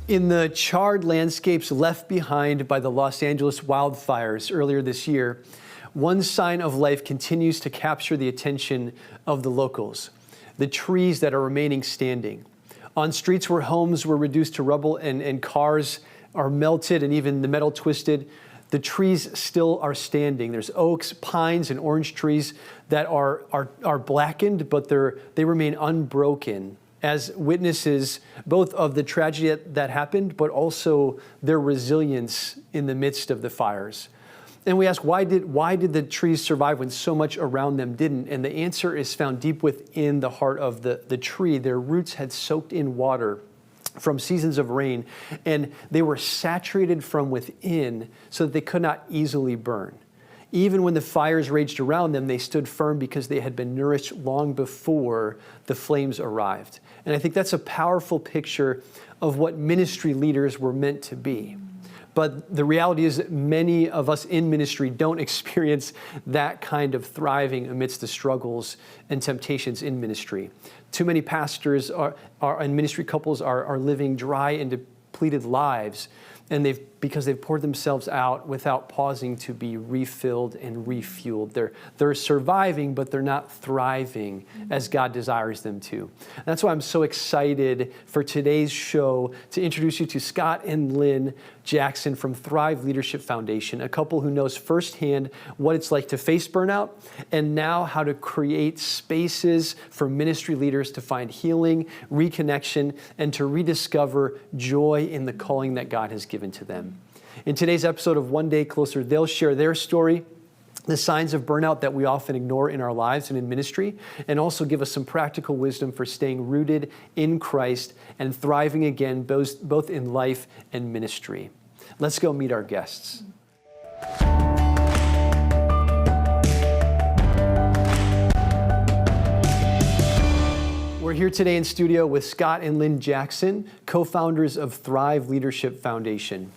In the charred landscapes left behind by the Los Angeles wildfires earlier this year, one sign of life continues to capture the attention of the locals: the trees that are remaining standing. On streets where homes were reduced to rubble and cars are melted and even the metal twisted, the trees still are standing. There's oaks, pines, and orange trees that are blackened, but they remain unbroken as witnesses both of the tragedy that happened, but also their resilience in the midst of the fires. And we ask, why did the trees survive when so much around them didn't? And the answer is found deep within the heart of the tree. Their roots had soaked in water from seasons of rain, and they were saturated from within so that they could not easily burn. Even when the fires raged around them, they stood firm because they had been nourished long before the flames arrived. And I think that's a powerful picture of what ministry leaders were meant to be. But the reality is that many of us in ministry don't experience that kind of thriving amidst the struggles and temptations in ministry. Too many pastors and ministry couples are living dry and depleted lives, and because they've poured themselves out without pausing to be refilled and refueled. They're surviving, but they're not thriving as God desires them to. And that's why I'm so excited for today's show to introduce you to Scott and Lynn Jackson from Thrive Leadership Foundation, a couple who knows firsthand what it's like to face burnout and now how to create spaces for ministry leaders to find healing, reconnection, and to rediscover joy in the calling that God has given to them. In today's episode of One Day Closer, they'll share their story, the signs of burnout that we often ignore in our lives and in ministry, and also give us some practical wisdom for staying rooted in Christ and thriving again, both in life and ministry. Let's go meet our guests. We're here today in studio with Scott and Lynn Jackson, co-founders of Thrive Leadership Foundation.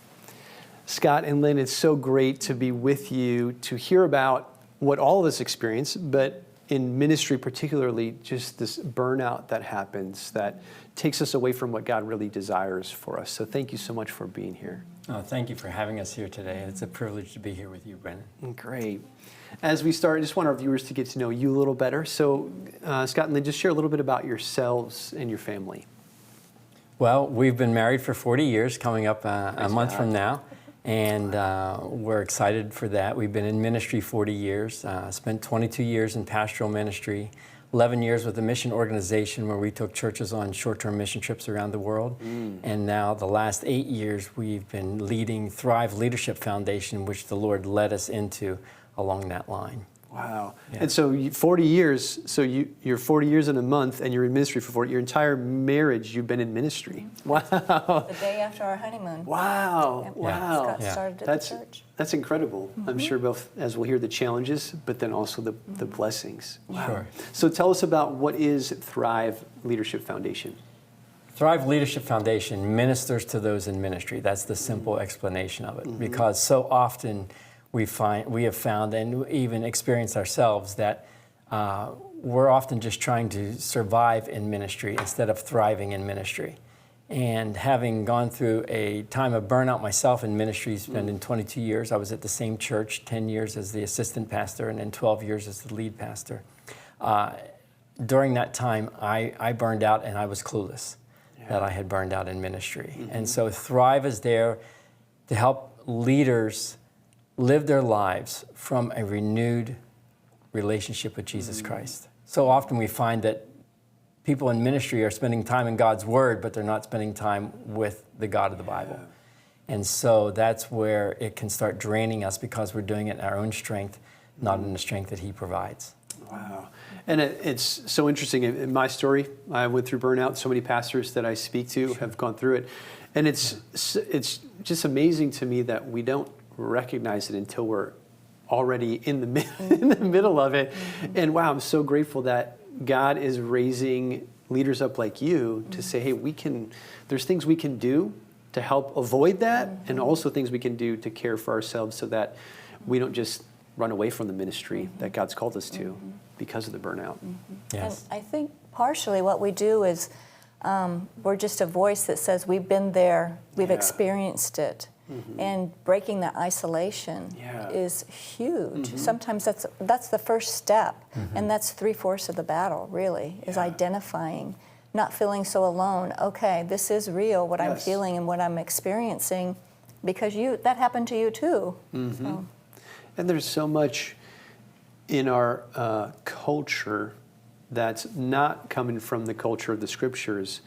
Scott and Lynn, it's so great to be with you to hear about what all of us experience, but in ministry particularly, just this burnout that happens that takes us away from what God really desires for us. So thank you so much for being here. Oh, thank you for having us here today. It's a privilege to be here with you, Brennen. Great. As we start, I just want our viewers to get to know you a little better. So Scott and Lynn, just share a little bit about yourselves and your family. Well, we've been married for 40 years, coming up a month from now. And we're excited for that. We've been in ministry 40 years, spent 22 years in pastoral ministry, 11 years with a mission organization where we took churches on short-term mission trips around the world. And now the last 8 years, we've been leading Thrive Leadership Foundation, which the Lord led us into along that line. Wow. Yeah. And so 40 years, so you're 40 years in a month and you're in ministry for 40, your entire marriage you've been in ministry. Wow. The day after our honeymoon. Wow. Yep. Wow. Scott started at the church. That's incredible. I'm sure both, as we'll hear the challenges, but then also the blessings. Wow. Sure. So tell us about what is Thrive Leadership Foundation? Thrive Leadership Foundation ministers to those in ministry. That's the simple explanation of it. Because so often we have found and even experienced ourselves that we're often just trying to survive in ministry instead of thriving in ministry. And having gone through a time of burnout myself in ministry, spending 22 years, I was at the same church, 10 years as the assistant pastor and then 12 years as the lead pastor. During that time, I burned out and I was clueless that I had burned out in ministry. And so Thrive is there to help leaders live their lives from a renewed relationship with Jesus Christ. So often we find that people in ministry are spending time in God's Word, but they're not spending time with the God of the Bible. And so that's where it can start draining us because we're doing it in our own strength, not in the strength that He provides. Wow. And it's so interesting. In my story, I went through burnout. So many pastors that I speak to have gone through it. And it's just amazing to me that we don't recognize it until we're already in the middle of it. And wow, I'm so grateful that God is raising leaders up like you to say, hey, there's things we can do to help avoid that, and also things we can do to care for ourselves so that we don't just run away from the ministry that God's called us to because of the burnout. Yes. And I think partially what we do is We're just a voice that says we've been there, we've experienced it. And breaking that isolation is huge. Sometimes that's the first step, and that's 3/4 of the battle, really, is identifying, not feeling so alone. Okay, this is real, what I'm feeling and what I'm experiencing, because that happened to you too. So. And there's so much in our culture that's not coming from the culture of the Scriptures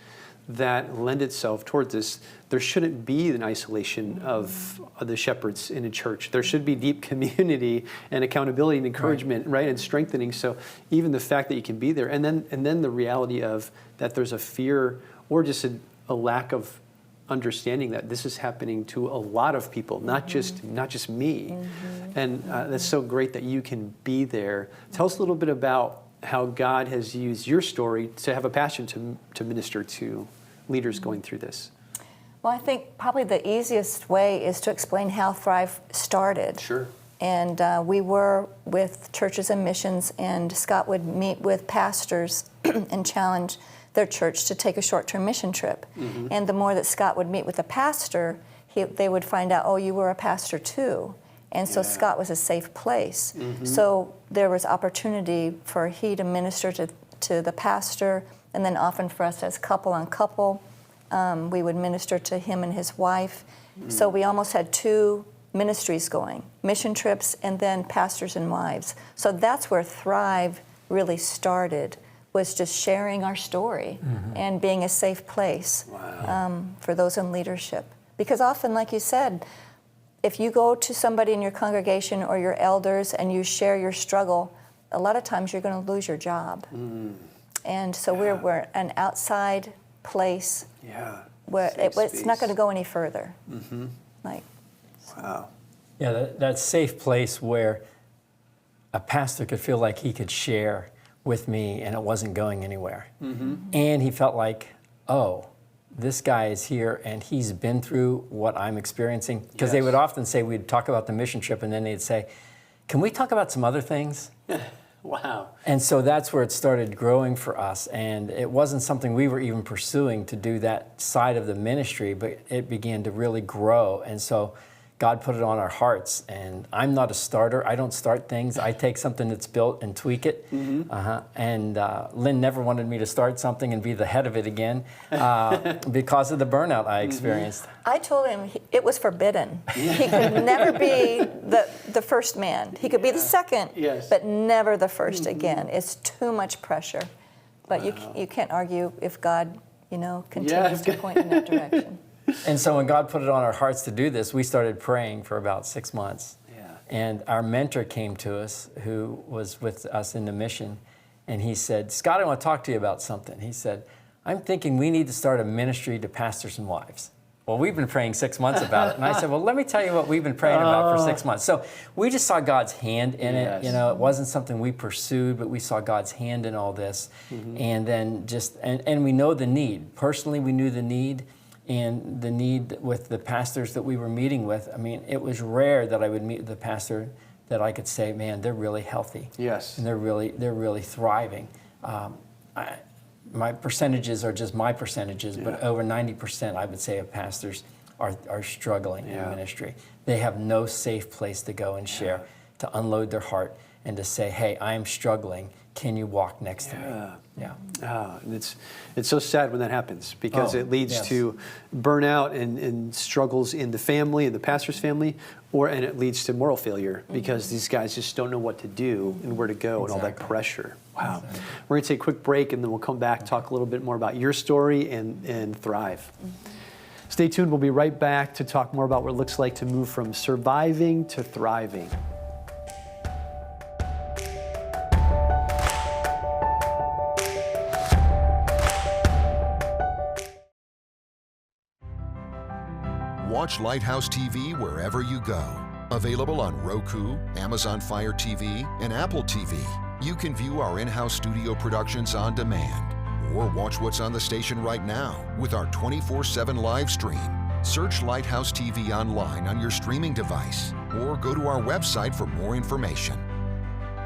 that lend itself towards this. There shouldn't be an isolation of the shepherds in a church. There should be deep community and accountability and encouragement, right, and strengthening. So even the fact that you can be there, and then the reality of that there's a fear or just a lack of understanding that this is happening to a lot of people, not just me. And that's so great that you can be there. Tell us a little bit about how God has used your story to have a passion to minister to leaders going through this. Well, I think probably the easiest way is to explain how Thrive started. Sure. And we were with churches and missions, and Scott would meet with pastors and challenge their church to take a short-term mission trip. And the more that Scott would meet with a pastor, they would find out, oh, you were a pastor too. And so Scott was a safe place. So there was opportunity for he to minister to the pastor, and then often for us as couple on couple, we would minister to him and his wife. So we almost had 2 ministries going, mission trips and then pastors and wives. So that's where Thrive really started, was just sharing our story and being a safe place for those in leadership. Because often, like you said, if you go to somebody in your congregation or your elders and you share your struggle, a lot of times you're going to lose your job. And so we're an outside place where it's not going to go any further. Wow. Yeah, that safe place where a pastor could feel like he could share with me and it wasn't going anywhere. And he felt like, oh, this guy is here and he's been through what I'm experiencing. Because they would often say, we'd talk about the mission trip and then they'd say, can we talk about some other things? Wow. And so that's where it started growing for us. And it wasn't something we were even pursuing to do that side of the ministry, but it began to really grow. And so God put it on our hearts. And I'm not a starter. I don't start things. I take something that's built and tweak it. And Lynn never wanted me to start something and be the head of it again because of the burnout I experienced. I told him it was forbidden. He could never be the first man. He could be the second, but never the first again. It's too much pressure. But you can't argue if God, continues to point in that direction. And so when God put it on our hearts to do this, we started praying for about 6 months. And our mentor came to us, who was with us in the mission, and he said, Scott, I want to talk to you about something. He said, I'm thinking we need to start a ministry to pastors and wives. Well, we've been praying 6 months about it. And I said, well, let me tell you what we've been praying about for 6 months. So we just saw God's hand in it. It wasn't something we pursued, but we saw God's hand in all this. And then and we know the need. Personally, we knew the need. And the need with the pastors that we were meeting with, I mean, it was rare that I would meet with the pastor that I could say, man, they're really healthy. And they're really thriving. My percentages are just my percentages, but over 90%, I would say, of pastors are struggling in ministry. They have no safe place to go and share, to unload their heart and to say, hey, I am struggling. Can you walk next to me? And it's so sad when that happens, because it leads to burnout and struggles in the family, in the pastor's family, and it leads to moral failure because these guys just don't know what to do and where to go and all that pressure. Wow. We're going to take a quick break and then we'll come back, talk a little bit more about your story and Thrive. Stay tuned. We'll be right back to talk more about what it looks like to move from surviving to thriving. Watch Lighthouse TV wherever you go. Available on Roku, Amazon Fire TV, and Apple TV. You can view our in-house studio productions on demand, or watch what's on the station right now with our 24/7 live stream. Search Lighthouse TV online on your streaming device, or go to our website for more information.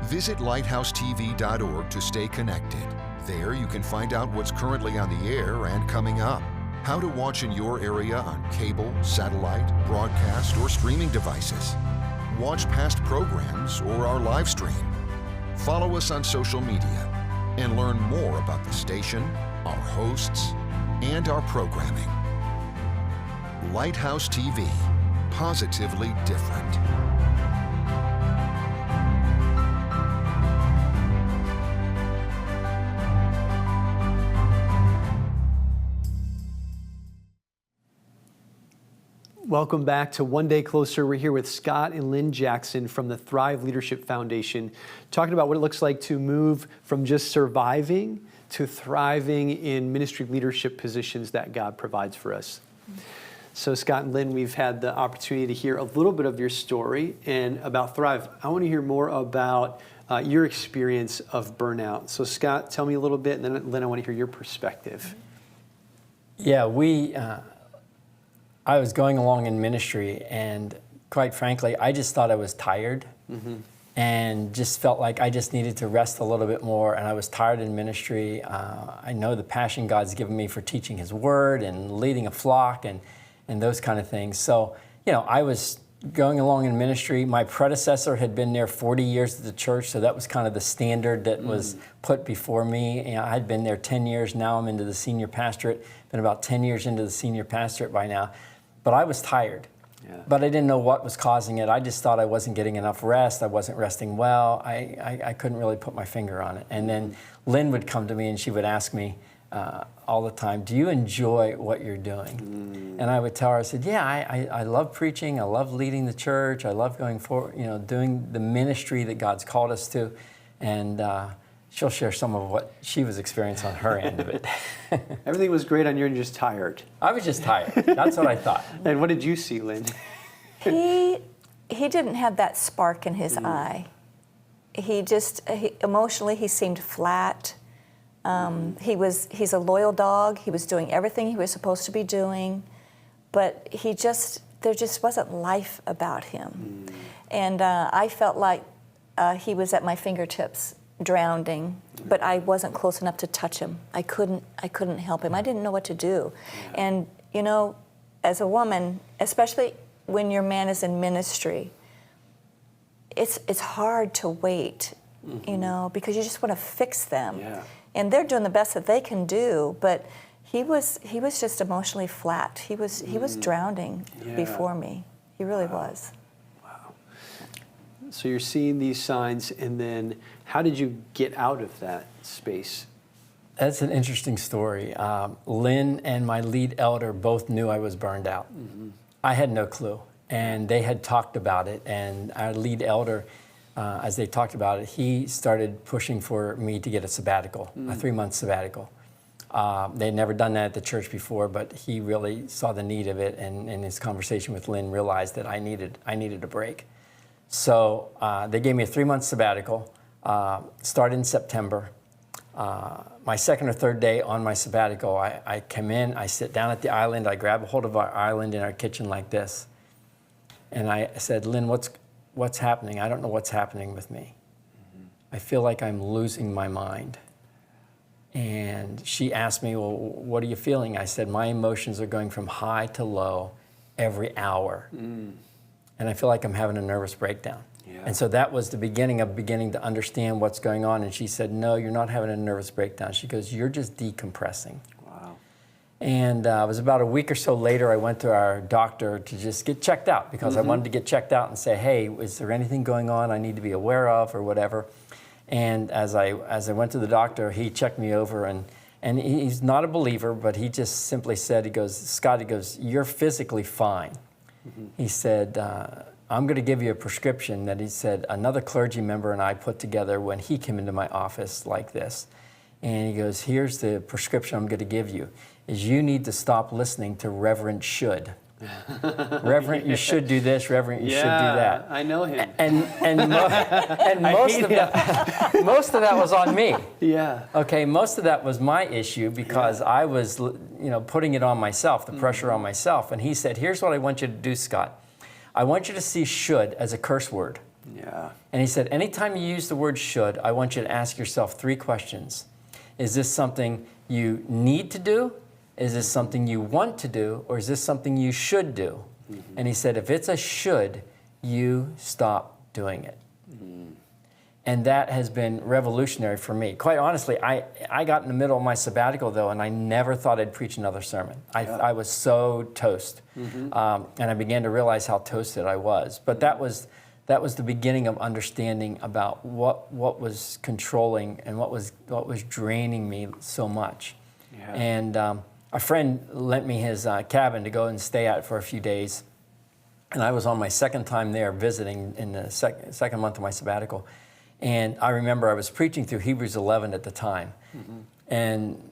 Visit lighthousetv.org to stay connected. There you can find out what's currently on the air and coming up, how to watch in your area on cable, satellite, broadcast, or streaming devices. Watch past programs or our live stream. Follow us on social media and learn more about the station, our hosts, and our programming. Lighthouse TV, positively different. Welcome back to One Day Closer. We're here with Scott and Lynn Jackson from the Thrive Leadership Foundation, talking about what it looks like to move from just surviving to thriving in ministry leadership positions that God provides for us. So Scott and Lynn, we've had the opportunity to hear a little bit of your story and about Thrive. I want to hear more about your experience of burnout. So Scott, tell me a little bit, and then Lynn, I want to hear your perspective. Yeah, I was going along in ministry, and quite frankly, I just thought I was tired and just felt like I just needed to rest a little bit more, and I was tired in ministry. I know the passion God's given me for teaching His Word and leading a flock and those kind of things. So, I was going along in ministry. My predecessor had been there 40 years at the church, so that was kind of the standard that was put before me. I had been there 10 years. Now I'm into the senior pastorate. Been about 10 years into the senior pastorate by now. But I was tired, but I didn't know what was causing it. I just thought I wasn't getting enough rest. I wasn't resting well. I couldn't really put my finger on it. And then Lynn would come to me and she would ask me all the time, do you enjoy what you're doing? And I would tell her, I said, yeah, I love preaching. I love leading the church. I love going forward, doing the ministry that God's called us to. And she'll share some of what she was experiencing on her end of it. Everything was great on your end, you're just tired. I was just tired. That's what I thought. And what did you see, Lynn? He didn't have that spark in his eye. Emotionally, he seemed flat. He's a loyal dog. He was doing everything he was supposed to be doing, but there just wasn't life about him. And I felt like he was at my fingertips, drowning, but I wasn't close enough to touch him. I couldn't help him. I didn't know what to do. And as a woman, especially when your man is in ministry, it's hard to wait, because you just want to fix them. Yeah. And they're doing the best that they can do, but he was just emotionally flat. He was drowning before me. He really was. So you're seeing these signs, and then how did you get out of that space? That's an interesting story. Lynn and my lead elder both knew I was burned out. I had no clue, and they had talked about it, and our lead elder, as they talked about it, he started pushing for me to get a sabbatical, a 3-month sabbatical. They had never done that at the church before, but he really saw the need of it, and in his conversation with Lynn realized that I needed a break. So they gave me a 3-month sabbatical, started in September. My second or third day on my sabbatical, I come in, I sit down at the island, I grab a hold of our island in our kitchen like this, and I said, Lynn, what's happening? I don't know what's happening with me. I feel like I'm losing my mind. And she asked me, well, what are you feeling? I said, my emotions are going from high to low every hour. And I feel like I'm having a nervous breakdown. Yeah. And so that was the beginning to understand what's going on. And she said, no, you're not having a nervous breakdown. She goes, you're just decompressing. Wow. And it was about a week or so later, I went to our doctor to just get checked out because I wanted to get checked out and say, hey, is there anything going on I need to be aware of or whatever? And as I went to the doctor, he checked me over, and he's not a believer, but he just simply said, he goes, Scott, he goes, you're physically fine. He said, I'm going to give you a prescription that he said another clergy member and I put together when he came into my office like this. And he goes, here's the prescription I'm going to give you, is you need to stop listening to Reverend Should. Reverend, you should do this. Reverend, you should do that. I know him. And most of that was on me. Yeah. Okay, most of that was my issue because I was, putting it on myself, the pressure on myself. And he said, here's what I want you to do, Scott. I want you to see should as a curse word. Yeah. And he said, anytime you use the word should, I want you to ask yourself 3 questions. Is this something you need to do? Is this something you want to do? Or is this something you should do? And he said, if it's a should, you stop doing it. And that has been revolutionary for me. Quite honestly, I got in the middle of my sabbatical, though, and I never thought I'd preach another sermon. I was so toast. And I began to realize how toasted I was. But that was the beginning of understanding about what was controlling and what was draining me so much. Yeah. And a friend lent me his cabin to go and stay at for a few days. And I was on my second time there visiting in the second month of my sabbatical. And I remember I was preaching through Hebrews 11 at the time. And,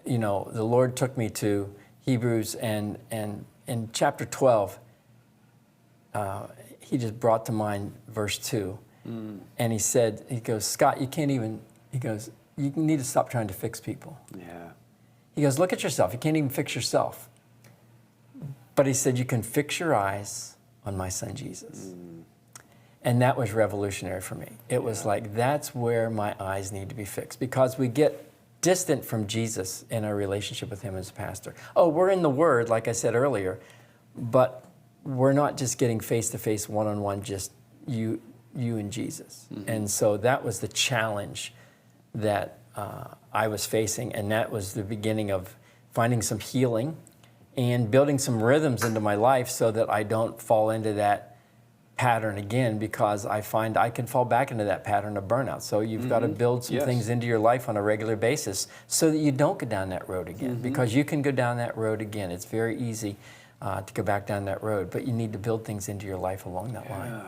you know, the Lord took me to Hebrews, and in chapter 12, he just brought to mind verse 2. And he goes, Scott, you need to stop trying to fix people. Yeah. He goes, look at yourself. You can't even fix yourself. But he said, you can fix your eyes on my son Jesus. And that was revolutionary for me. It was like, that's where my eyes need to be fixed, because we get distant from Jesus in our relationship with him as a pastor. Oh, we're in the Word, like I said earlier, but we're not just getting face-to-face, one-on-one, just you and Jesus. And so that was the challenge that I was facing, and that was the beginning of finding some healing and building some rhythms into my life so that I don't fall into that pattern again, because I find I can fall back into that pattern of burnout. So you've got to build some things into your life on a regular basis so that you don't go down that road again, because you can go down that road again. It's very easy to go back down that road, but you need to build things into your life along that line.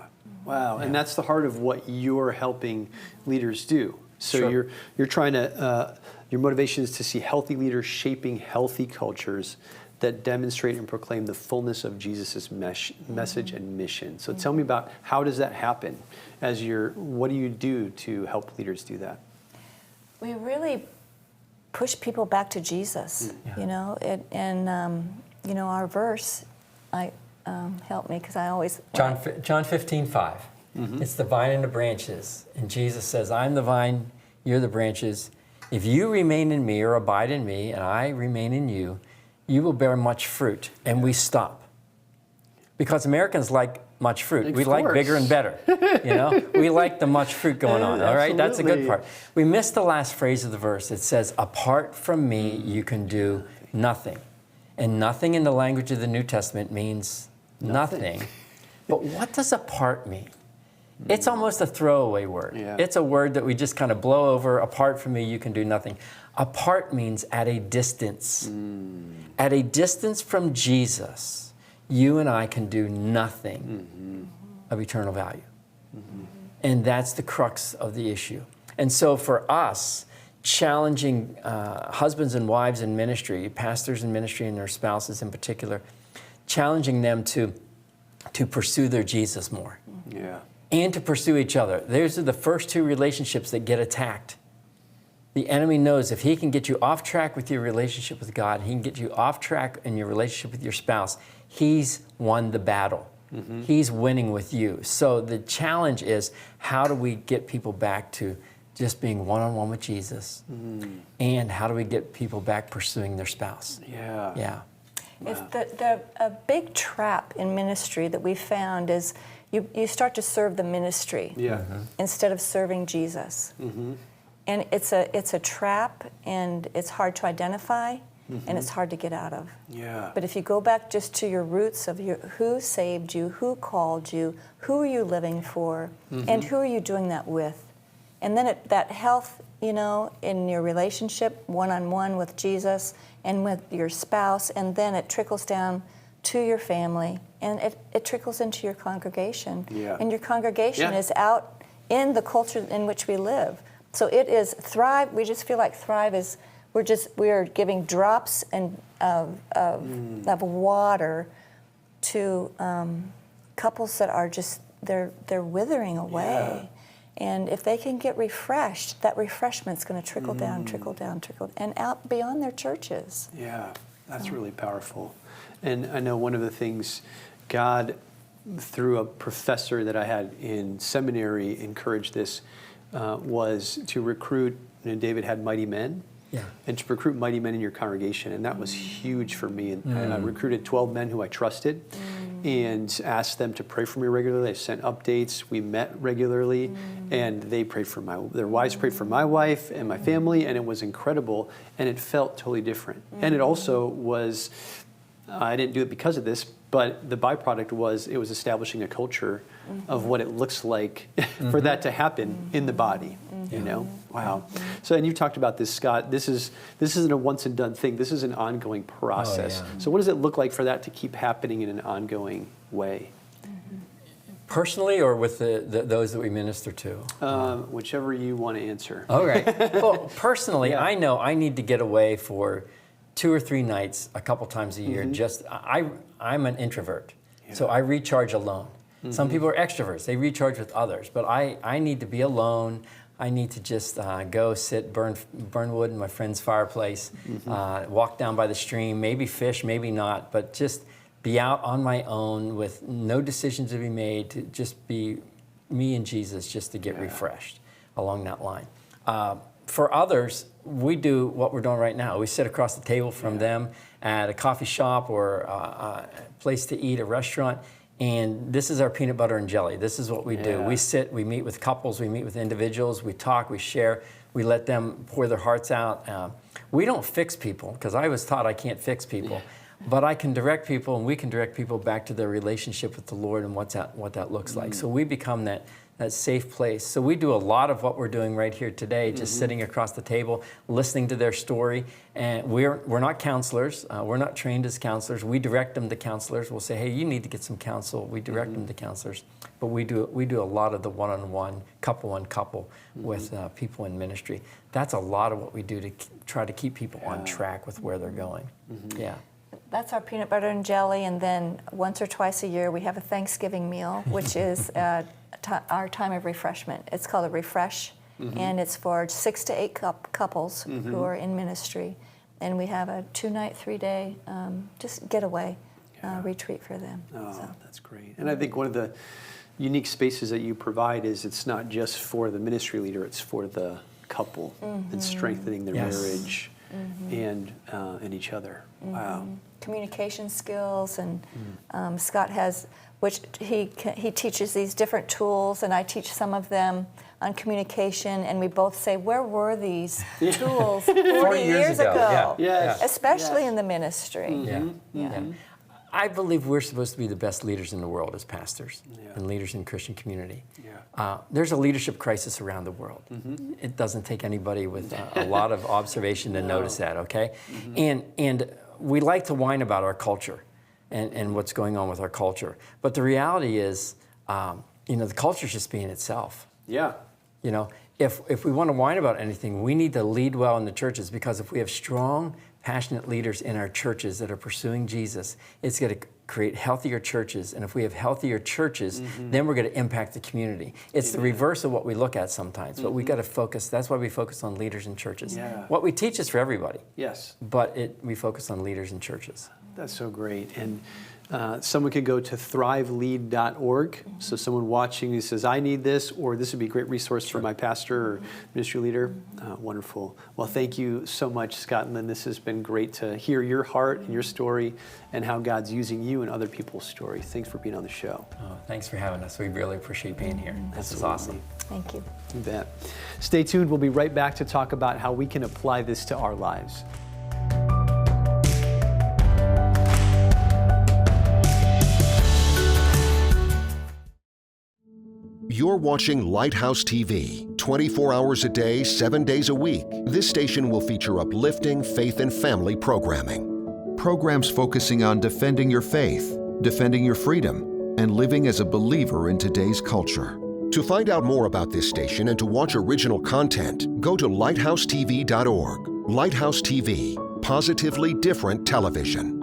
Wow, and that's the heart of what you're helping leaders do. So you're trying to, your motivation is to see healthy leaders shaping healthy cultures that demonstrate and proclaim the fullness of Jesus' message and mission. So tell me about, how does that happen? What do you do to help leaders do that? We really push people back to Jesus, you know, you know, our verse, help me, because I always... John 15:5. It's the vine and the branches. And Jesus says, I'm the vine, you're the branches. If you remain in me or abide in me, and I remain in you, you will bear much fruit. And we stop. Because Americans like much fruit. We like bigger and better. You know, we like the much fruit going on. All right, that's the good part. We missed the last phrase of the verse. It says, apart from me, you can do nothing. And nothing in the language of the New Testament means nothing. But what does apart mean? It's almost a throwaway word. It's a word that we just kind of blow over. Apart from me, you can do nothing. Apart means at a distance. At a distance from Jesus, you and I can do nothing of eternal value. And that's the crux of the issue. And so for us, challenging husbands and wives in ministry, pastors in ministry and their spouses in particular, challenging them to pursue their Jesus more. And to pursue each other. Those are the first two relationships that get attacked. The enemy knows if he can get you off track with your relationship with God, he can get you off track in your relationship with your spouse, he's won the battle. He's winning with you. So the challenge is, how do we get people back to just being one-on-one with Jesus? And how do we get people back pursuing their spouse? It's a big trap in ministry that we found is you start to serve the ministry instead of serving Jesus. And it's a trap, and it's hard to identify, and it's hard to get out of. But if you go back just to your roots of who saved you, who called you, who are you living for, and who are you doing that with? And then that health, you know, in your relationship, one-on-one with Jesus and with your spouse, and then it trickles down to your family, and it trickles into your congregation. And your congregation is out in the culture in which we live. So it is Thrive. We just feel like Thrive is, we are giving drops of water to couples that are just, they're withering away. And if they can get refreshed, that refreshment's going to trickle down, and out beyond their churches. That's really powerful. And I know one of the things God, through a professor that I had in seminary, encouraged this, was to recruit, David had mighty men, and to recruit mighty men in your congregation. And that was huge for me. And I recruited 12 men who I trusted and asked them to pray for me regularly. I sent updates. We met regularly, and they prayed for their wives prayed for my wife and my family, and it was incredible. And it felt totally different. And it also was, I didn't do it because of this, but the byproduct was it was establishing a culture of what it looks like for that to happen in the body. You know, wow. So, and you talked about this, Scott. This isn't a once and done thing. This is an ongoing process. So, what does it look like for that to keep happening in an ongoing way? Personally, or with those that we minister to? Whichever you want to answer. Okay. Well, personally, I know I need to get away for 2 or 3 nights, a couple times a year. I'm an introvert, so I recharge alone. Some people are extroverts; they recharge with others. But I need to be alone. I need to just go sit, burn wood in my friend's fireplace, walk down by the stream, maybe fish, maybe not, but just be out on my own with no decisions to be made, to just be me and Jesus, just to get refreshed along that line. For others, we do what we're doing right now. We sit across the table from them at a coffee shop or a place to eat, a restaurant, and this is our peanut butter and jelly. This is what we do. We sit, we meet with couples, we meet with individuals, we talk, we share, we let them pour their hearts out. We don't fix people, because I was taught I can't fix people, but I can direct people, and we can direct people back to their relationship with the Lord and what that looks like. So we become that safe place. So we do a lot of what we're doing right here today, just sitting across the table, listening to their story. And we're not counselors. We're not trained as counselors. We direct them to counselors. We'll say, hey, you need to get some counsel. We direct them to counselors. But we do a lot of the one-on-one, couple with people in ministry. That's a lot of what we do to try to keep people on track with where they're going. Yeah. That's our peanut butter and jelly, and then once or twice a year we have a Thanksgiving meal, which is our time of refreshment. It's called a refresh, and it's for 6 to 8 couples who are in ministry, and we have a 2-night, 3-day just getaway retreat for them. That's great. And I think one of the unique spaces that you provide is it's not just for the ministry leader; it's for the couple and strengthening their marriage and each other. Wow. Communication skills, and Scott has, which he teaches these different tools, and I teach some of them on communication, and we both say, where were these tools 40 years ago? Especially in the ministry. I believe we're supposed to be the best leaders in the world as pastors and leaders in Christian community. There's a leadership crisis around the world. It doesn't take anybody with a lot of observation to notice that, okay? And we like to whine about our culture and what's going on with our culture. But the reality is, the culture's just being itself. If we want to whine about anything, we need to lead well in the churches, because if we have strong, passionate leaders in our churches that are pursuing Jesus, it's going to create healthier churches. And if we have healthier churches, then we're going to impact the community. It's the reverse of what we look at sometimes, but we got to focus. That's why we focus on leaders in churches. What we teach is for everybody. But we focus on leaders in churches. That's so great. And someone could go to thrivelead.org. So someone watching who says, I need this, or this would be a great resource for my pastor or ministry leader. Wonderful. Well, thank you so much, Scott and Lynn. This has been great to hear your heart and your story and how God's using you and other people's stories. Thanks for being on the show. Thanks for having us. We really appreciate being here. This is awesome. Thank you. You bet. Stay tuned. We'll be right back to talk about how we can apply this to our lives. You're watching Lighthouse TV, 24 hours a day, 7 days a week. This station will feature uplifting faith and family programming. Programs focusing on defending your faith, defending your freedom, and living as a believer in today's culture. To find out more about this station and to watch original content, go to lighthousetv.org. Lighthouse TV, positively different television.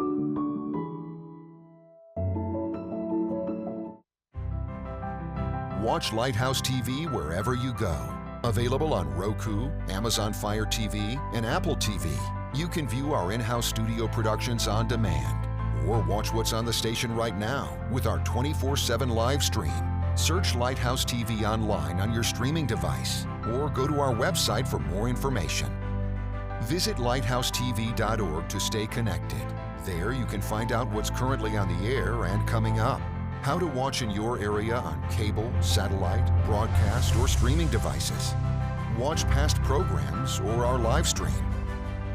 Watch Lighthouse TV wherever you go. Available on Roku, Amazon Fire TV, and Apple TV. You can view our in-house studio productions on demand, or watch what's on the station right now with our 24/7 live stream. Search Lighthouse TV online on your streaming device, or go to our website for more information. Visit lighthousetv.org to stay connected. There you can find out what's currently on the air and coming up, how to watch in your area on cable, satellite, broadcast, or streaming devices. Watch past programs or our live stream.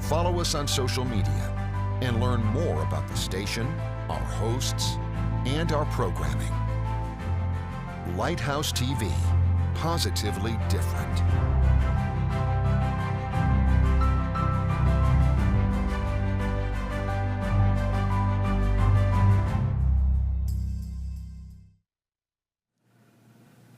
Follow us on social media and learn more about the station, our hosts, and our programming. Lighthouse TV, positively different.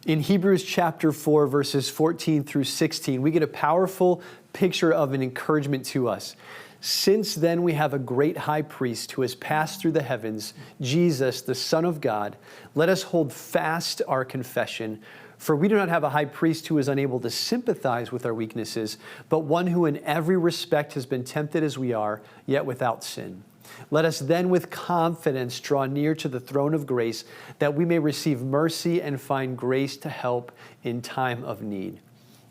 In Hebrews chapter 4, verses 14 through 16, we get a powerful picture of an encouragement to us. Since then we have a great high priest who has passed through the heavens, Jesus, the Son of God. Let us hold fast our confession. For we do not have a high priest who is unable to sympathize with our weaknesses, but one who in every respect has been tempted as we are, yet without sin. Let us then with confidence draw near to the throne of grace, that we may receive mercy and find grace to help in time of need.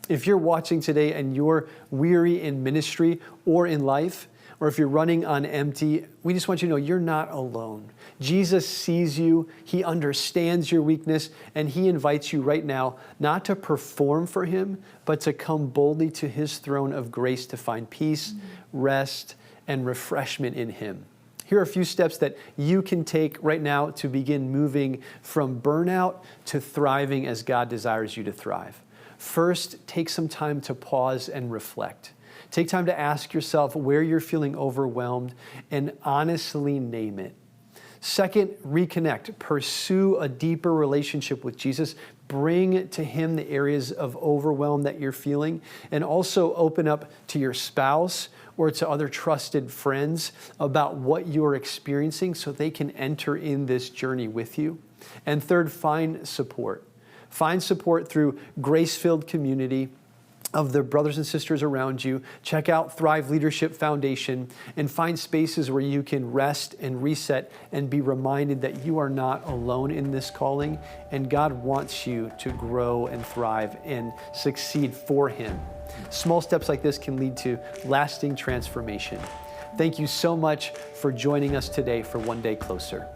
If you're watching today and you're weary in ministry or in life, or if you're running on empty, we just want you to know you're not alone. Jesus sees you, He understands your weakness, and He invites you right now not to perform for Him, but to come boldly to His throne of grace to find peace, rest, and refreshment in Him. Here are a few steps that you can take right now to begin moving from burnout to thriving as God desires you to thrive. First, take some time to pause and reflect. Take time to ask yourself where you're feeling overwhelmed and honestly name it. Second, reconnect. Pursue a deeper relationship with Jesus. Bring to Him the areas of overwhelm that you're feeling, and also open up to your spouse or to other trusted friends about what you're experiencing so they can enter in this journey with you. And third, find support. Find support through grace-filled community of the brothers and sisters around you. Check out Thrive Leadership Foundation and find spaces where you can rest and reset and be reminded that you are not alone in this calling, and God wants you to grow and thrive and succeed for Him. Small steps like this can lead to lasting transformation. Thank you so much for joining us today for One Day Closer.